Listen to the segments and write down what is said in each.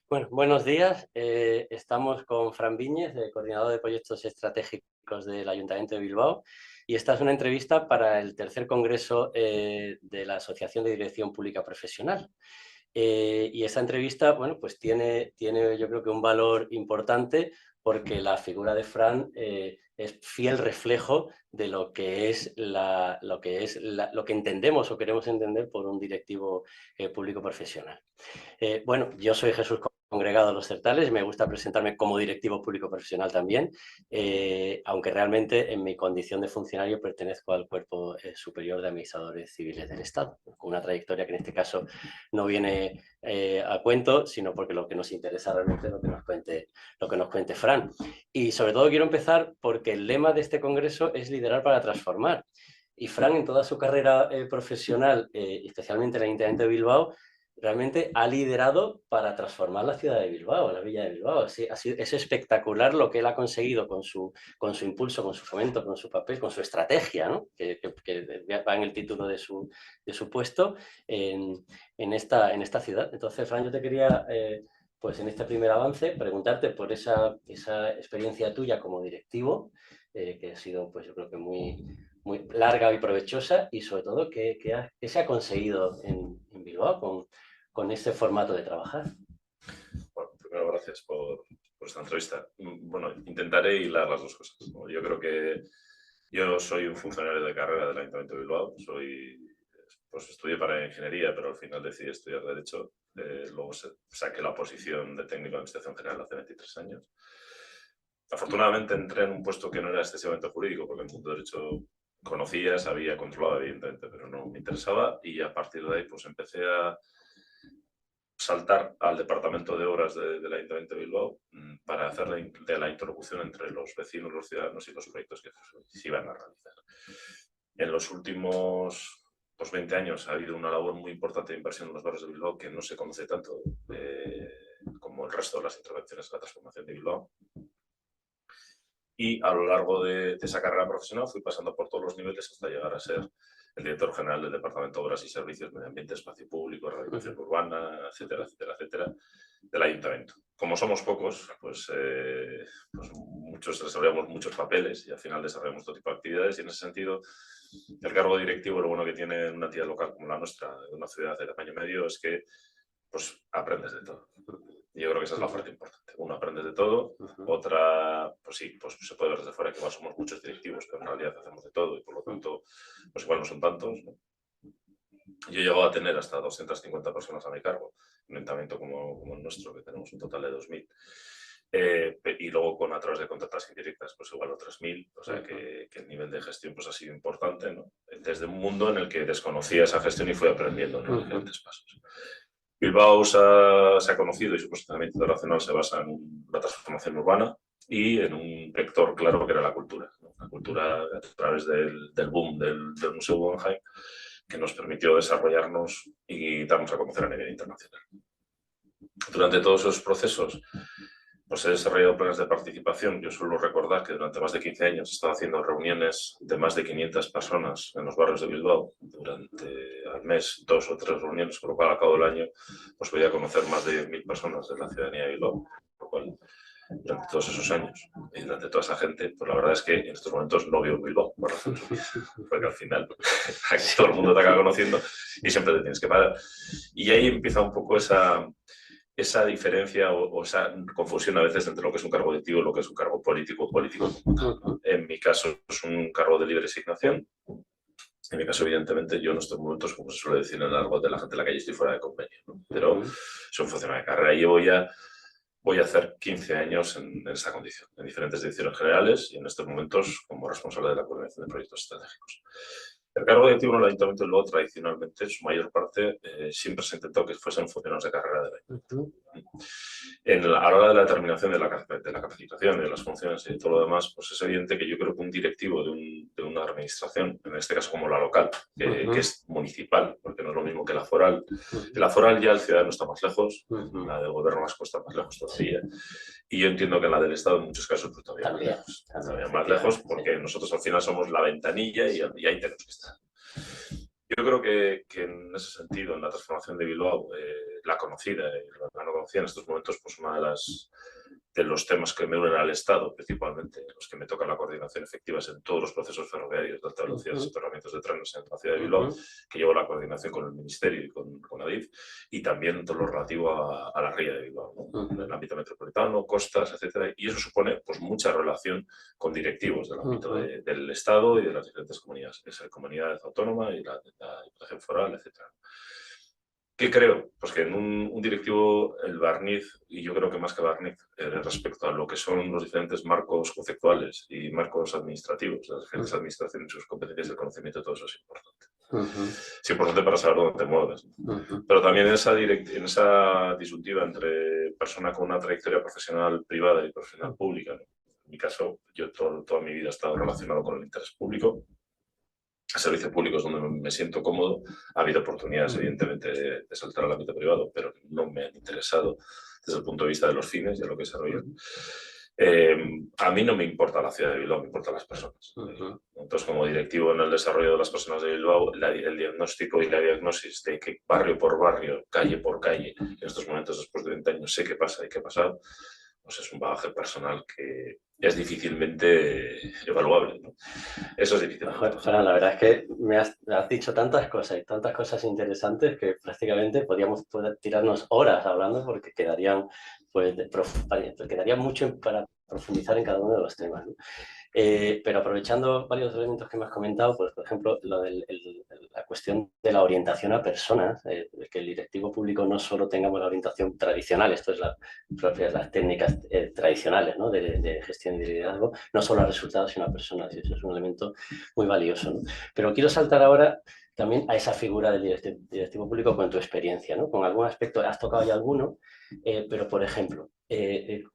Bueno, buenos días. Estamos con Fran Viñez, coordinador de proyectos estratégicos del Ayuntamiento de Bilbao, y esta es una entrevista para el tercer congreso de la Asociación de Dirección Pública Profesional. Y esa entrevista, bueno, pues tiene yo creo que un valor importante porque la figura de Fran es fiel reflejo de lo que es lo que entendemos o queremos entender por un directivo público profesional. Bueno, yo soy Jesús Congregado de los Certales, me gusta presentarme como directivo público profesional también, aunque realmente en mi condición de funcionario pertenezco al Cuerpo Superior de Administradores Civiles del Estado, con una trayectoria que en este caso no viene a cuento, sino porque lo que nos interesa realmente es lo que nos cuente Fran. Y sobre todo quiero empezar porque el lema de este congreso es liderar para transformar. Y Fran, en toda su carrera profesional, especialmente en el Ayuntamiento de Bilbao, realmente ha liderado para transformar la ciudad de Bilbao, la villa de Bilbao. Es espectacular lo que él ha conseguido con su impulso, con su fomento, con su papel, con su estrategia, ¿no? que va en el título de su puesto en esta ciudad. Entonces, Fran, yo te quería, pues en este primer avance, preguntarte por esa experiencia tuya como directivo, que ha sido, pues yo creo que muy larga y provechosa, y sobre todo, ¿qué se ha conseguido en Bilbao con este formato de trabajar? Bueno, primero, gracias por esta entrevista. Bueno, intentaré hilar las dos cosas, ¿no? Yo creo que yo soy un funcionario de carrera del Ayuntamiento de Bilbao. Pues estudié para ingeniería, pero al final decidí estudiar Derecho. Luego saqué la oposición de técnico de Administración General hace 23 años. Afortunadamente entré en un puesto que no era excesivamente jurídico, porque el mundo del derecho conocía, sabía, controlaba, evidentemente, pero no me interesaba. Y a partir de ahí pues empecé a saltar al departamento de obras del Ayuntamiento de Bilbao para hacer la interlocución entre los vecinos, los ciudadanos y los proyectos que se iban a realizar. En los últimos 20 años ha habido una labor muy importante de inversión en los barrios de Bilbao que no se conoce tanto como el resto de las intervenciones en la transformación de Bilbao. Y a lo largo de esa carrera profesional fui pasando por todos los niveles hasta llegar a ser el director general del Departamento de Obras y Servicios, Medio Ambiente, Espacio Público, Rehabilitación Urbana, etcétera, etcétera, etcétera, del Ayuntamiento. Como somos pocos, pues muchos desarrollamos muchos papeles y al final desarrollamos todo tipo de actividades, y en ese sentido el cargo directivo, lo bueno que tiene una entidad local como la nuestra, de una ciudad de tamaño medio, es que pues aprendes de todo. Y yo creo que esa es la parte importante. Uno, aprendes de todo. Otra, pues sí, pues se puede ver desde fuera que igual somos muchos directivos, pero en realidad hacemos de todo y por lo tanto, pues igual no son tantos, ¿no? Yo he llegado a tener hasta 250 personas a mi cargo, un ayuntamiento como el nuestro, que tenemos un total de 2.000. Y luego a través de contratas indirectas, pues igual otras 1.000, o sea que el nivel de gestión pues ha sido importante, ¿no? Desde un mundo en el que desconocía esa gestión y fui aprendiendo, ¿no? En diferentes pasos. Bilbao se ha conocido y su posicionamiento internacional se basa en la transformación urbana y en un vector claro que era la cultura, ¿no? La cultura a través del boom del Museo Guggenheim, que nos permitió desarrollarnos y darnos a conocer a nivel internacional. Durante todos esos procesos pues he desarrollado planes de participación. Yo suelo recordar que durante más de 15 años he estado haciendo reuniones de más de 500 personas en los barrios de Bilbao. Durante al mes 2 o 3 reuniones, por lo cual a cabo del año pues voy a conocer más de 10.000 personas de la ciudadanía de Bilbao. Por lo cual, durante todos esos años y durante toda esa gente, pues la verdad es que en estos momentos no vivo en Bilbao, por razones obvias, porque al final aquí todo el mundo te acaba conociendo y siempre te tienes que parar. Y ahí empieza un poco esa diferencia o esa confusión a veces entre lo que es un cargo directivo y lo que es un cargo político. En mi caso es un cargo de libre designación. En mi caso, evidentemente, yo en estos momentos, como se suele decir en el argot de la gente en la calle, estoy fuera de convenio, ¿no? Pero soy un funcionario de carrera y voy a hacer 15 años en esa condición, en diferentes direcciones generales y en estos momentos como responsable de la coordinación de proyectos estratégicos. El cargo directivo en el Ayuntamiento de Bilbao, tradicionalmente, en su mayor parte, siempre se ha intentado que fuesen funcionarios de carrera del Ayuntamiento. A la hora de la determinación de la capacitación, de las funciones y de todo lo demás, pues es evidente que yo creo que un directivo de una administración, en este caso como la local, que es municipal, porque no es lo mismo que la foral. En la foral ya el ciudadano está más lejos, la del gobierno vasco está más lejos todavía. Y yo entiendo que en la del Estado en muchos casos pues, todavía más lejos, porque nosotros al final somos la ventanilla y ahí tenemos que estar. Yo creo que en ese sentido, en la transformación de Bilbao, la conocida y la no conocida en estos momentos, pues una de los temas que me unen al Estado, principalmente, los que me tocan la coordinación efectiva es en todos los procesos ferroviarios de alta velocidad, soterramientos de trenes en la ciudad de Bilbao, que llevo la coordinación con el Ministerio y con Adif, y también todo lo relativo a la ría de Bilbao, ¿no? En el ámbito metropolitano, costas, etcétera, y eso supone pues mucha relación con directivos del ámbito del Estado y de las diferentes comunidades autónomas y la Diputación Foral, etcétera. ¿Qué creo? Pues que en un directivo, el barniz, y yo creo que más que barniz, respecto a lo que son los diferentes marcos conceptuales y marcos administrativos, las diferentes administraciones, sus competencias, el conocimiento, todo eso es importante. Es importante para saber dónde te mueves. Pero también en esa disyuntiva entre persona con una trayectoria profesional privada y profesional pública, ¿no? En mi caso, yo toda mi vida he estado relacionado con el interés público. Servicios públicos donde me siento cómodo. Ha habido oportunidades, evidentemente, de saltar al ámbito privado, pero no me han interesado desde el punto de vista de los fines y de lo que desarrollan. A mí no me importa la ciudad de Bilbao, me importan las personas. Entonces, como directivo en el desarrollo de las personas de Bilbao, el diagnóstico y la diagnosis de que barrio por barrio, calle por calle, en estos momentos, después de 20 años, sé qué pasa y qué ha pasado, pues es un bagaje personal que es difícilmente evaluable, ¿no? Eso es difícil. Fran, la verdad es que me has dicho tantas cosas y tantas cosas interesantes que prácticamente podríamos tirarnos horas hablando porque quedaría mucho para profundizar en cada uno de los temas, ¿no? Pero aprovechando varios elementos que me has comentado, pues por ejemplo, la cuestión de la orientación a personas, de que el directivo público no solo tengamos la orientación tradicional, esto es las técnicas tradicionales, ¿no? de gestión y de liderazgo, no solo a resultados, sino a personas, y eso es un elemento muy valioso, ¿no? Pero quiero saltar ahora también a esa figura del directivo público con tu experiencia, ¿no? Con algún aspecto, has tocado ya alguno, pero por ejemplo,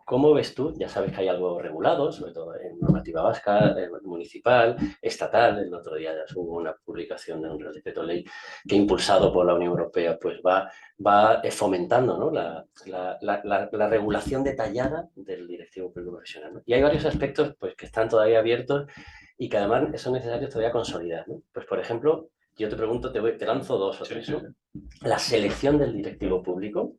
¿cómo ves tú? Ya sabes que hay algo regulado, sobre todo en normativa vasca, municipal, estatal. El otro día ya hubo una publicación de un Real Decreto Ley que, impulsado por la Unión Europea, pues va fomentando, ¿no? la regulación detallada del directivo público profesional, ¿no? Y hay varios aspectos pues, que están todavía abiertos y que además son necesarios todavía consolidar, ¿no? Pues, por ejemplo, yo te pregunto, te lanzo dos o tres, ¿no? La selección del directivo público,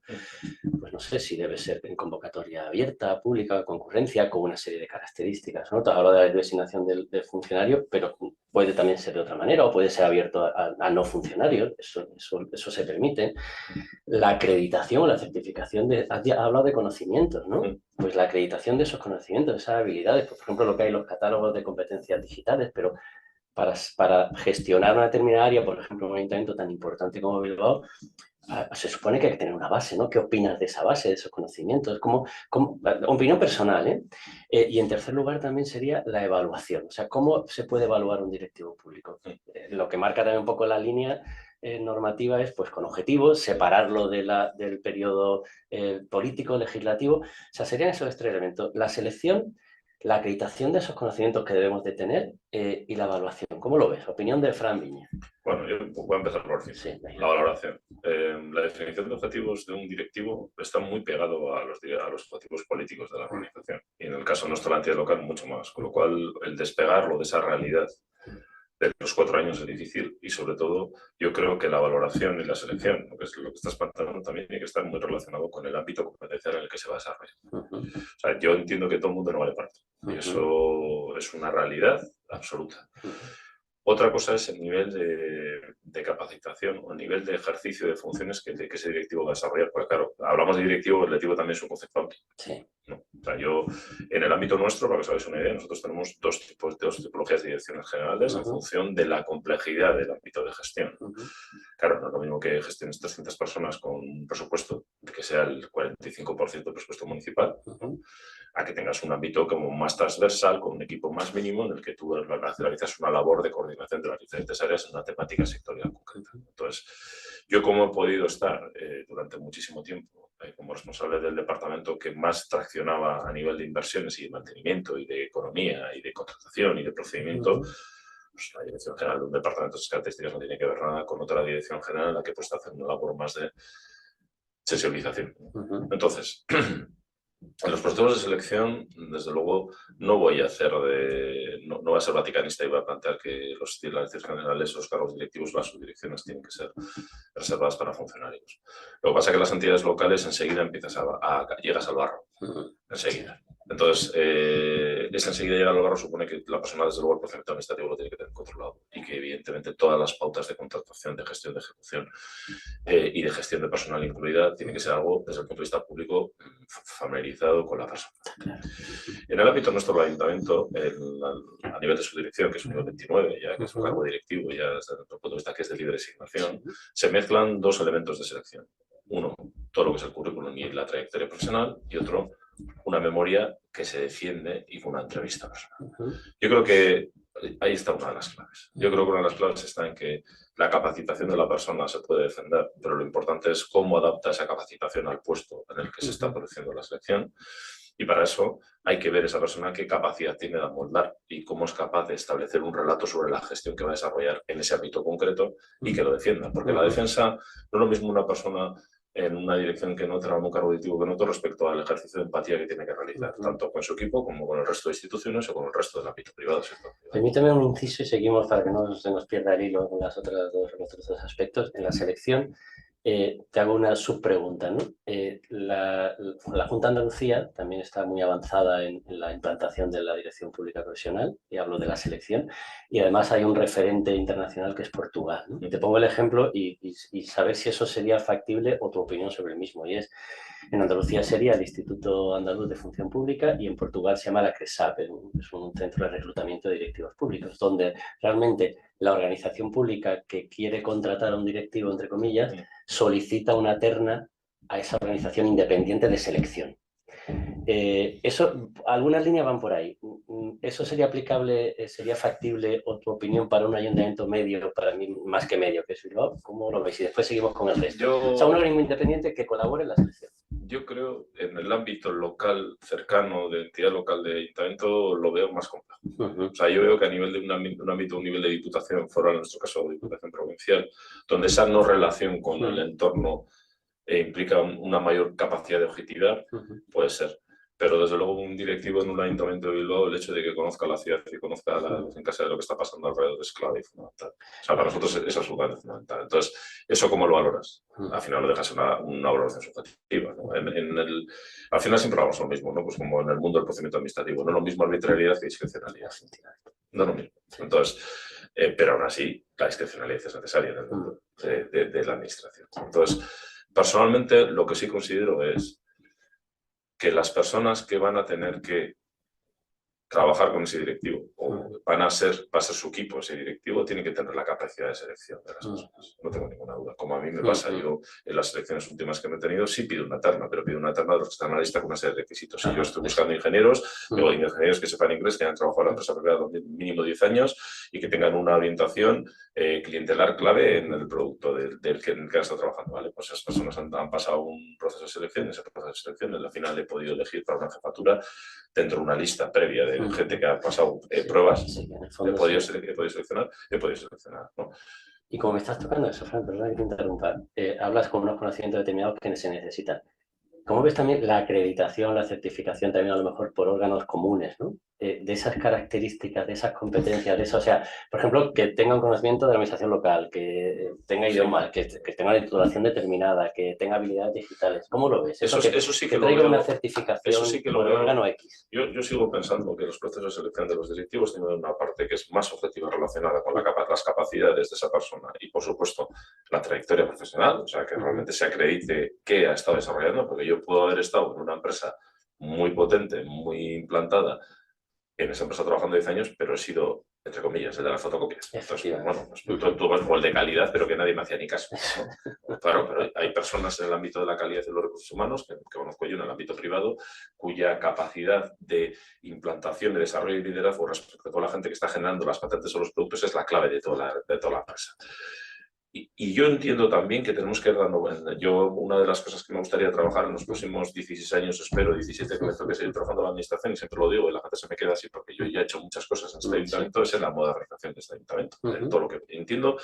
pues no sé si debe ser en convocatoria abierta, pública, concurrencia, con una serie de características, ¿no? Te hablo de la designación del funcionario, pero puede también ser de otra manera o puede ser abierto a no funcionarios, eso se permite. La acreditación o la certificación has hablado de conocimientos, ¿no? Pues la acreditación de esos conocimientos, de esas habilidades, por ejemplo, lo que hay en los catálogos de competencias digitales, pero para gestionar una determinada área, por ejemplo, un ayuntamiento tan importante como Bilbao, se supone que hay que tener una base, ¿no? ¿Qué opinas de esa base, de esos conocimientos? Opinión personal, ¿eh? Y en tercer lugar también sería la evaluación. O sea, ¿cómo se puede evaluar un directivo público? Lo que marca también un poco la línea normativa es, pues, con objetivos, separarlo del periodo político, legislativo. O sea, serían esos tres elementos. La selección, la acreditación de esos conocimientos que debemos de tener y la evaluación. ¿Cómo lo ves? Opinión de Fran Viña. Bueno, yo voy a empezar por fin. Sí, la valoración. La definición de objetivos de un directivo está muy pegado a los objetivos políticos de la organización. Y en el caso nuestro, la entidad local, mucho más. Con lo cual, el despegarlo de esa realidad de los 4 años es difícil y, sobre todo, yo creo que la valoración y la selección, lo que estás planteando, también tiene que estar muy relacionado con el ámbito competencial en el que se va a desarrollar. O sea, yo entiendo que todo el mundo no vale parte. Y eso es una realidad absoluta. Otra cosa es el nivel de capacitación o el nivel de ejercicio de funciones que ese directivo va a desarrollar. Porque, claro, hablamos de directivo, el directivo también es un concepto amplio. Sí. ¿No? O sea, en el ámbito nuestro, para que os hagáis una idea, nosotros tenemos dos tipologías de direcciones generales en función de la complejidad del ámbito de gestión. Claro, no es lo mismo que gestiones 300 personas con un presupuesto que sea el 45% del presupuesto municipal, ¿no? A que tengas un ámbito como más transversal, con un equipo más mínimo, en el que tú realizas una labor de coordinación de las diferentes áreas en una temática sectorial concreta. Entonces, yo como he podido estar durante muchísimo tiempo como responsable del departamento que más traccionaba a nivel de inversiones y de mantenimiento y de economía y de contratación y de procedimiento, pues la dirección general de un departamento de esas características no tiene que ver nada con otra dirección general en la que puedes hacer una labor más de sensibilización. Entonces, En los procesos de selección, desde luego, no voy a hacer no voy a ser vaticanista y voy a plantear que las direcciones generales, los cargos directivos, las subdirecciones tienen que ser reservadas para funcionarios. Lo que pasa es que las entidades locales enseguida llegas al barro, enseguida. Entonces, ese enseguida llegar al barro supone que la persona, desde luego, el procedimiento administrativo lo tiene que tener controlado y que, evidentemente, todas las pautas de contratación, de gestión, de ejecución y de gestión de personal incluida tiene que ser algo, desde el punto de vista público, familiarizado con la persona. En el ámbito nuestro del ayuntamiento, a nivel de su dirección, que es un nivel 29, ya que es un cargo directivo, ya desde el punto de vista que es de libre designación, se mezclan dos elementos de selección. Uno, todo lo que es el currículum y la trayectoria profesional, y otro, una memoria que se defiende y con una entrevista personal. Yo creo que ahí está una de las claves. Yo creo que una de las claves está en que la capacitación de la persona se puede defender, pero lo importante es cómo adapta esa capacitación al puesto en el que se está produciendo la selección. Y para eso hay que ver esa persona qué capacidad tiene de amoldar y cómo es capaz de establecer un relato sobre la gestión que va a desarrollar en ese ámbito concreto y que lo defienda. Porque la defensa no es lo mismo una persona en una dirección que no otra, en un cargo directivo que en otro, respecto al ejercicio de empatía que tiene que realizar, tanto con su equipo como con el resto de instituciones o con el resto del ámbito privado. Permíteme un inciso y seguimos para que no se nos pierda el hilo con los otros dos aspectos. En la selección, te hago una subpregunta, ¿no? La Junta de Andalucía también está muy avanzada en la implantación de la dirección pública profesional, y hablo de la selección, y además hay un referente internacional que es Portugal, ¿no? Y te pongo el ejemplo y saber si eso sería factible o tu opinión sobre el mismo, y es: en Andalucía sería el Instituto Andaluz de Función Pública y en Portugal se llama la CRESAP, es un centro de reclutamiento de directivos públicos, donde realmente la organización pública que quiere contratar a un directivo, entre comillas, solicita una terna a esa organización independiente de selección. Algunas líneas van por ahí. ¿Eso sería aplicable, sería factible, o tu opinión, para un ayuntamiento medio, para mí más que medio, que es Bilbao? ¿Cómo lo veis? Y después seguimos con el resto. O sea, un organismo independiente que colabore en la selección. Yo creo, en el ámbito local, cercano, de entidad local de ayuntamiento, lo veo más complejo. O sea, yo veo que a nivel de un ámbito, un nivel de diputación foral, en nuestro caso diputación provincial, donde esa no relación con el entorno implica una mayor capacidad de objetividad, puede ser. Pero desde luego un directivo en un ayuntamiento de Bilbao, el hecho de que conozca la ciudad y conozca en casa de lo que está pasando alrededor es clave y fundamental. O sea, para nosotros es absolutamente fundamental. Entonces, ¿eso cómo lo valoras? Al final lo dejas una valoración subjetiva, ¿no? Al final siempre hablamos lo mismo, ¿no? Pues como en el mundo del procedimiento administrativo, no es lo mismo arbitrariedad que discrecionalidad. No es lo mismo. Entonces, pero aún así, la discrecionalidad es necesaria en el mundo de la administración. Entonces, personalmente, lo que sí considero es que las personas que van a tener que trabajar con ese directivo o va a ser su equipo ese directivo, tienen que tener la capacidad de selección de las personas. No tengo ninguna duda. Como a mí me pasa, yo en las selecciones últimas que me he tenido sí pido una terna, pero pido una terna de los que están en la lista con una serie de requisitos. Si yo estoy buscando ingenieros, digo ingenieros que sepan inglés, que hayan trabajado en la empresa privada mínimo 10 años y que tengan una orientación clientelar clave en el producto del que han estado trabajando, ¿vale? Pues esas personas han pasado un proceso de selección, ese proceso de selección, al final he podido elegir para una jefatura dentro de una lista previa de gente que ha pasado pruebas, he podido seleccionar, ¿no? Y como me estás tocando eso, Fran, perdona que te interrumpa, hablas con unos conocimientos determinados que se necesitan. ¿Cómo ves también la acreditación, la certificación también a lo mejor por órganos comunes, ¿no? De esas características, de esas competencias, de eso, o sea, por ejemplo, que tenga un conocimiento de la administración local, que tenga idiomas, que tenga una titulación determinada, que tenga habilidades digitales? ¿Cómo lo ves? Eso sí que traiga una certificación por órgano X. Yo sigo pensando que los procesos de selección de los directivos tienen una parte que es más objetiva relacionada con las capacidades de esa persona y, por supuesto, la trayectoria profesional, o sea, que realmente se acredite qué ha estado desarrollando, porque yo puedo haber estado en una empresa muy potente, muy implantada, en esa empresa trabajando 10 años, pero he sido, entre comillas, el de las fotocopias. Entonces, bueno, pues tú vas por el de calidad, pero que nadie me hacía ni caso, ¿no? Claro, pero hay personas en el ámbito de la calidad de los recursos humanos, que conozco yo en el ámbito privado, cuya capacidad de implantación, de desarrollo y liderazgo respecto a toda la gente que está generando las patentes o los productos es la clave de toda la empresa. Y yo entiendo también que tenemos que ir dando... una de las cosas que me gustaría trabajar en los próximos 16 años, espero 17, que me toque seguir trabajando en la administración, y siempre lo digo, y la gente se me queda así porque yo ya he hecho muchas cosas en este ayuntamiento, es en la modernización de este ayuntamiento. En todo lo que entiendo.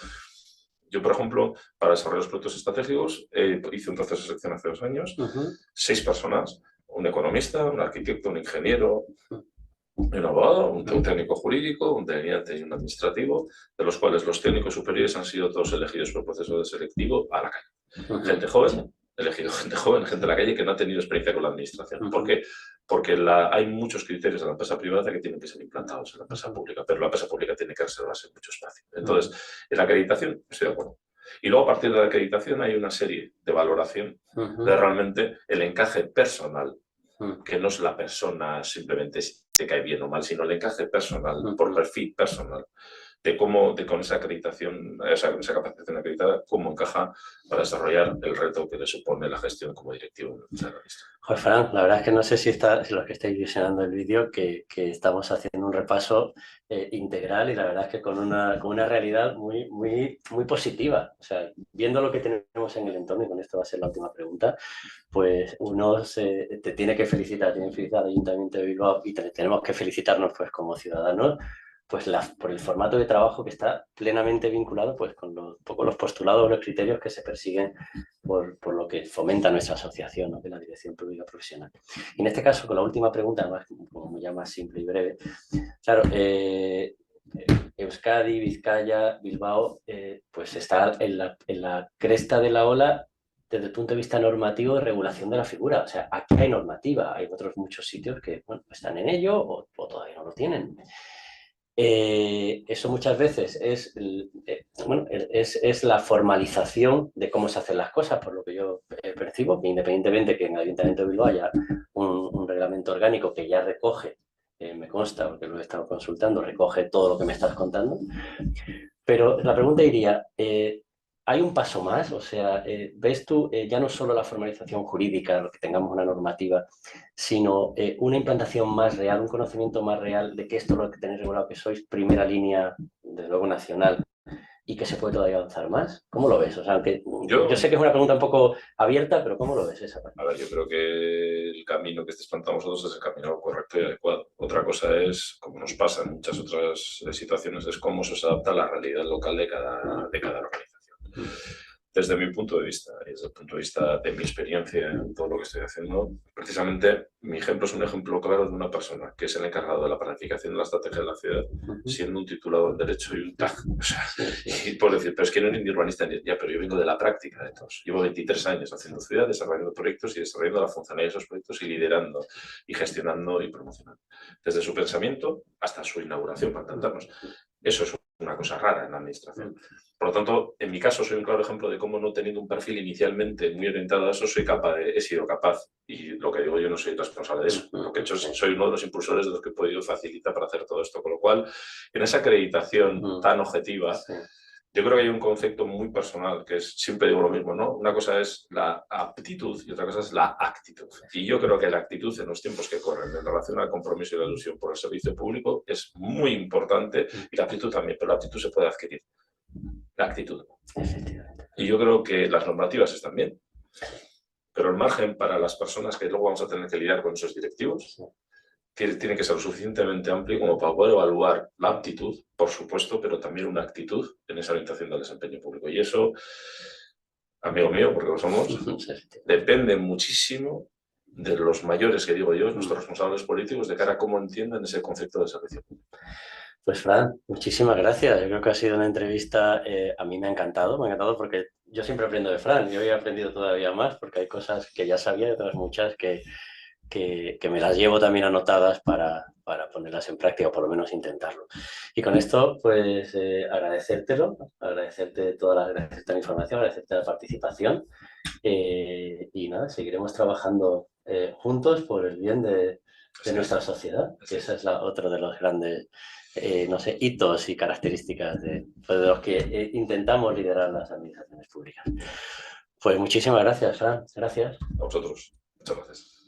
Yo, por ejemplo, para desarrollar los proyectos estratégicos, hice un proceso de selección hace 2 años, 6 personas, un economista, un arquitecto, un ingeniero, un abogado, un técnico jurídico, un delineante y un administrativo, de los cuales los técnicos superiores han sido todos elegidos por proceso de selectivo a la calle. Gente joven, elegido gente joven, gente de la calle que no ha tenido experiencia con la administración. ¿Por qué? Porque hay muchos criterios de la empresa privada que tienen que ser implantados en la empresa pública, pero la empresa pública tiene que reservarse mucho espacio. Entonces, en la acreditación estoy de acuerdo. Y luego, a partir de la acreditación, hay una serie de valoración de realmente el encaje personal, que no es la persona simplemente si te cae bien o mal, sino el encaje personal, por perfil personal, de cómo con esa acreditación, esa capacitación acreditada, cómo encaja para desarrollar el reto que le supone la gestión como directivo generalista. Joder, Fran, la verdad es que no sé si los que estáis visionando el vídeo, que estamos haciendo un repaso integral y la verdad es que con una realidad muy positiva. O sea, viendo lo que tenemos en el entorno, y con esto va a ser la última pregunta, pues uno te tiene que felicitar al Ayuntamiento de Bilbao y tenemos que felicitarnos pues como ciudadanos pues por el formato de trabajo que está plenamente vinculado pues con un poco los postulados, los criterios que se persiguen por lo que fomenta nuestra asociación, ¿no?, de la Dirección Pública Profesional. Y en este caso, con la última pregunta, además, como ya más simple y breve, claro, Euskadi, Vizcaya, Bilbao, pues está en la cresta de la ola desde el punto de vista normativo de regulación de la figura. O sea, aquí hay normativa, hay otros muchos sitios que bueno, están en ello o todavía no lo tienen. Eso muchas veces es la formalización de cómo se hacen las cosas, por lo que yo percibo, que independientemente que en el Ayuntamiento de Bilbao haya un reglamento orgánico que ya recoge, me consta, porque lo he estado consultando, recoge todo lo que me estás contando, pero la pregunta iría, ¿hay un paso más? O sea, ¿ves tú ya no solo la formalización jurídica, que tengamos una normativa, sino una implantación más real, un conocimiento más real de que esto es lo que tenéis regulado, que sois primera línea, desde luego nacional, y que se puede todavía avanzar más? ¿Cómo lo ves? O sea, aunque yo sé que es una pregunta un poco abierta, pero ¿cómo lo ves esa parte? A ver, yo creo que el camino que estéis planteando vosotros es el camino correcto y adecuado. Otra cosa es, como nos pasa en muchas otras situaciones, es cómo se adapta a la realidad local de cada organización. Desde mi punto de vista y desde el punto de vista de mi experiencia en todo lo que estoy haciendo, precisamente mi ejemplo es un ejemplo claro de una persona que es el encargado de la planificación de la estrategia de la ciudad, siendo un titulado en Derecho y un TAG. O sea, y por decir, pero es que no eres ni urbanista ni ya, pero yo vengo de la práctica de todos. Llevo 23 años haciendo ciudad, desarrollando proyectos y desarrollando la funcionalidad de esos proyectos y liderando y gestionando y promocionando. Desde su pensamiento hasta su inauguración, para entendernos. Eso es una cosa rara en la administración. Por lo tanto, en mi caso soy un claro ejemplo de cómo, no teniendo un perfil inicialmente muy orientado a eso, he sido capaz, y lo que digo yo no soy responsable de eso. Lo que he hecho es soy uno de los impulsores de los que he podido facilitar para hacer todo esto. Con lo cual, en esa acreditación tan objetiva, yo creo que hay un concepto muy personal, que es, siempre digo lo mismo, ¿no? Una cosa es la aptitud y otra cosa es la actitud. Y yo creo que la actitud en los tiempos que corren en relación al compromiso y la ilusión por el servicio público es muy importante, y la actitud también, pero la actitud se puede adquirir. La actitud. Y yo creo que las normativas están bien, pero el margen para las personas que luego vamos a tener que lidiar con esos directivos tiene que ser lo suficientemente amplio como para poder evaluar la aptitud, por supuesto, pero también una actitud en esa orientación del desempeño público. Y eso, amigo mío, porque lo somos, depende muchísimo de los mayores, que digo yo, nuestros responsables políticos, de cara a cómo entienden ese concepto de servicio público. Pues Fran, muchísimas gracias. Yo creo que ha sido una entrevista, a mí me ha encantado porque yo siempre aprendo de Fran y hoy he aprendido todavía más porque hay cosas que ya sabía y otras muchas que me las llevo también anotadas para ponerlas en práctica o por lo menos intentarlo. Y con esto, pues agradecértelo, agradecerte toda la información, agradecerte la participación y nada, seguiremos trabajando juntos por el bien de nuestra sociedad, que esa es otra de los grandes no sé, hitos y características de los que intentamos liderar las administraciones públicas. Pues muchísimas gracias, Fran. Gracias. A vosotros. Muchas gracias.